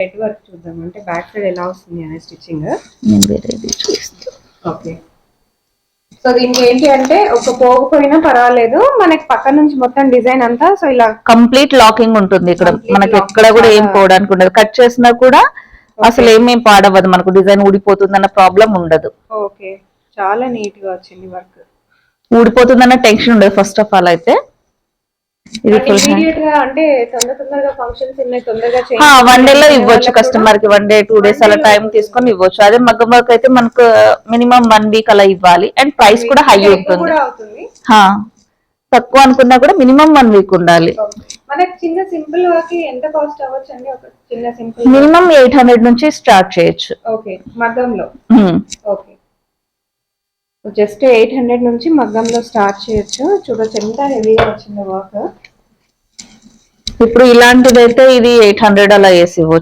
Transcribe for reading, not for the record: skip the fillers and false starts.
Head work చూద్దాం, అంటే back side ఎలా వస్తుంది అనే స్టిచ్చింగ్. ఓకే, సో దీనికి ఏంటి అంటే ఒక పోకపోయినా పర్వాలేదు, మనకి పక్క నుంచి మొత్తం డిజైన్ అంతా సో ఇలా కంప్లీట్ లాకింగ్ ఉంటుంది ఇక్కడ, మనకి ఎక్కడ కూడా ఏం పోవడానికి ఉండదు. కట్ చేసినా కూడా అసలు ఏమేం పాడవదు, మనకు డిజైన్ ఊడిపోతుందన్న ప్రాబ్లం ఉండదు. ఓకే, చాలా నీట్ గా వచ్చింది వర్క్. ఊడిపోతుందన్న టెన్షన్ ఉండదు ఫస్ట్ ఆఫ్ ఆల్. అయితే ఇది అంటే తొందరగా ఫంక్షన్స్ ఉన్నాయి, తొందరగా వన్ డే లో ఇవ్వచ్చు కస్టమర్ కి. 1 day 2 days అలా టైం తీసుకొని ఇవ్వచ్చు. అదే మగ్గం వర్క్ అయితే మనకు మినిమం 1 week అలా ఇవ్వాలి. అండ్ ప్రైస్ కూడా హై ఉంటుంది. తక్కువ అనుకున్నా కూడా మినిమం 1 week ఉండాలి. మనకి చిన్న సింపుల్ వర్క్ ఎంత కాస్ట్ అవ్వచ్చు అండి? ఒక చిన్న సింపుల్ మినిమం 800 నుంచి స్టార్ట్ చేయొచ్చు. ఓకే, మగ్గంలో. ఓకే, జస్ట్ 800 నుంచి మగ్గంలో స్టార్ట్ చేయొచ్చు. చూడొచ్చు ఎంత హెవీగా వచ్చింది వర్క్. ఇప్పుడు ఇలాంటిదైతే ఇది 800 అలా వేసి ఇవ్వచ్చు.